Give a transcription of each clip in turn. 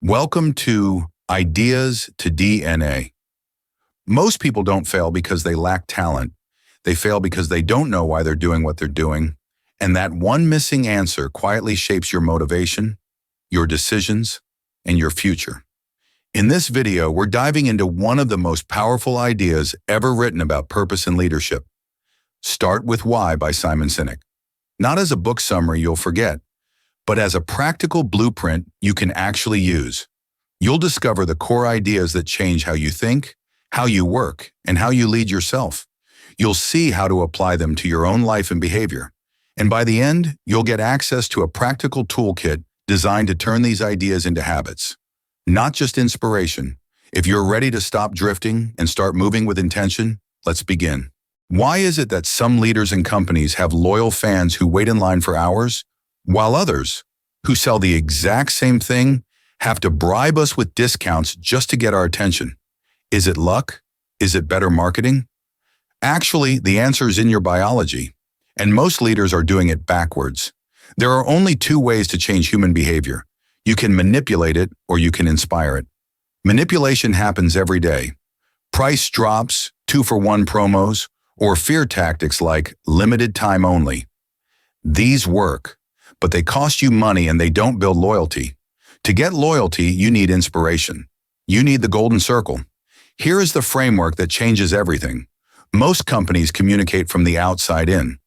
Welcome to Ideas to DNA. Most people don't fail because they lack talent. They fail because they don't know why they're doing what they're doing. And that one missing answer quietly shapes your motivation, your decisions, and your future. In this video, we're diving into one of the most powerful ideas ever written about purpose and leadership. Start with Why by Simon Sinek. Not as a book summary you'll forget, but as a practical blueprint you can actually use. You'll discover the core ideas that change how you think, how you work, and how you lead yourself. You'll see how to apply them to your own life and behavior. And by the end, you'll get access to a practical toolkit designed to turn these ideas into habits. Not just inspiration. If you're ready to stop drifting and start moving with intention, let's begin. Why is it that some leaders and companies have loyal fans who wait in line for hours, while others, who sell the exact same thing, have to bribe us with discounts just to get our attention? Is it luck? Is it better marketing? Actually, the answer is in your biology, and most leaders are doing it backwards. There are only two ways to change human behavior. You can manipulate it or you can inspire it. Manipulation happens every day. Price drops, 2-for-1 promos, or fear tactics like limited time only. These work, but they cost you money and they don't build loyalty. To get loyalty, you need inspiration. You need the golden circle. Here is the framework that changes everything. Most companies communicate from the outside in.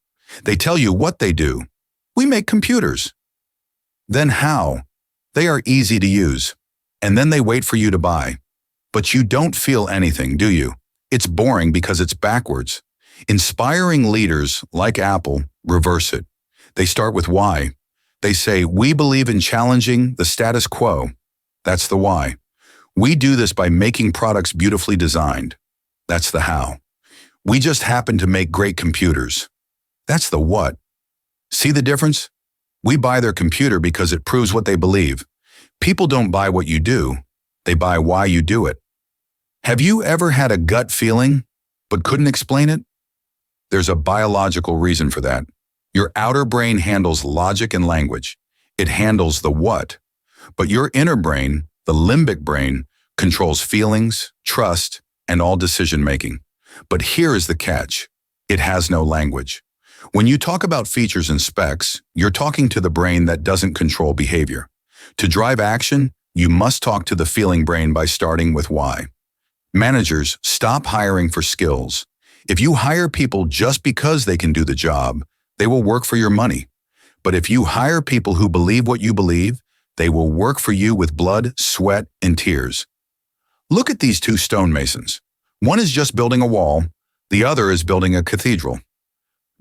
They tell you what they do. We make computers. Then how? They are easy to use. And then they wait for you to buy. But you don't feel anything, do you? It's boring because it's backwards. Inspiring leaders, like Apple, reverse it. They start with why. They say, we believe in challenging the status quo. That's the why. We do this by making products beautifully designed. That's the how. We just happen to make great computers. That's the what. See the difference? We buy their computer because it proves what they believe. People don't buy what you do. They buy why you do it. Have you ever had a gut feeling, but couldn't explain it? There's a biological reason for that. Your outer brain handles logic and language. It handles the what. But your inner brain, the limbic brain, controls feelings, trust, and all decision-making. But here is the catch. It has no language. When you talk about features and specs, you're talking to the brain that doesn't control behavior. To drive action, you must talk to the feeling brain by starting with why. Managers, stop hiring for skills. If you hire people just because they can do the job, they will work for your money. But if you hire people who believe what you believe, they will work for you with blood, sweat, and tears. Look at these two stonemasons. One is just building a wall, the other is building a cathedral.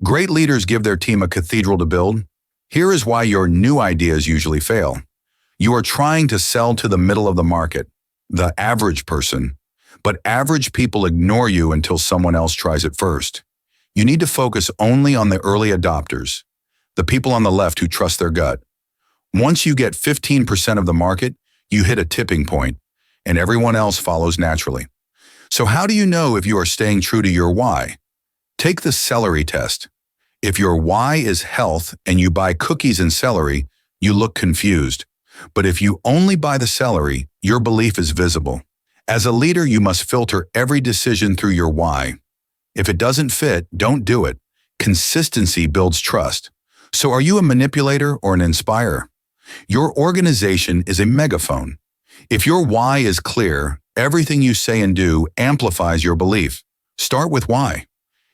Great leaders give their team a cathedral to build. Here is why your new ideas usually fail. You are trying to sell to the middle of the market, the average person, but average people ignore you until someone else tries it first. You need to focus only on the early adopters, the people on the left who trust their gut. Once you get 15% of the market, you hit a tipping point, and everyone else follows naturally. So how do you know if you are staying true to your why? Take the Celery Test. If your why is health and you buy cookies and celery, you look confused. But if you only buy the celery, your belief is visible. As a leader, you must filter every decision through your why. If it doesn't fit, don't do it. Consistency builds trust. So are you a manipulator or an inspirer? Your organization is a megaphone. If your why is clear, everything you say and do amplifies your belief. Start with why.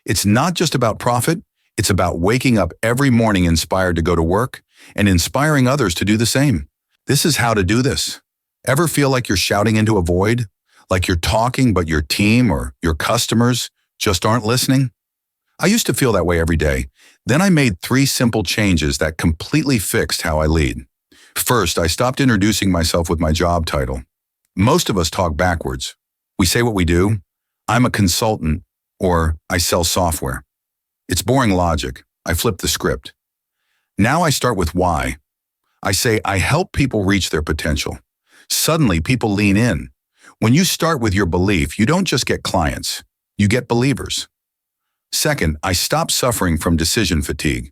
It's not just about profit, it's about waking up every morning inspired to go to work and inspiring others to do the same. This is how to do this. Ever feel like you're shouting into a void? Like you're talking, but your team or your customers just aren't listening? I used to feel that way every day. Then I made 3 simple changes that completely fixed how I lead. First, I stopped introducing myself with my job title. Most of us talk backwards. We say what we do. I'm a consultant, or I sell software. It's boring logic. I flipped the script. Now I start with why. I say I help people reach their potential. Suddenly, people lean in. When you start with your belief, you don't just get clients, you get believers. Second, I stop suffering from decision fatigue.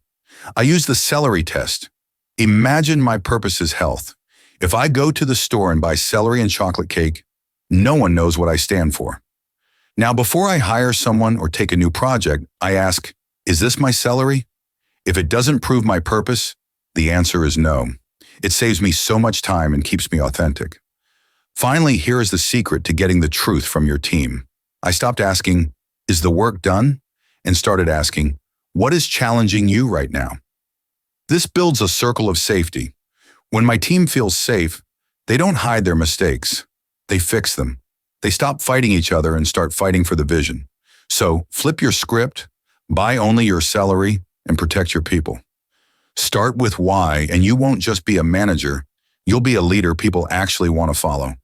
I use the Celery Test. Imagine my purpose is health. If I go to the store and buy celery and chocolate cake, no one knows what I stand for. Now, before I hire someone or take a new project, I ask, is this my celery? If it doesn't prove my purpose, the answer is no. It saves me so much time and keeps me authentic. Finally, here is the secret to getting the truth from your team. I stopped asking, is the work done? And started asking, what is challenging you right now? This builds a circle of safety. When my team feels safe, they don't hide their mistakes. They fix them. They stop fighting each other and start fighting for the vision. So flip your script, buy only your celery, and protect your people. Start with why, and you won't just be a manager, you'll be a leader people actually want to follow.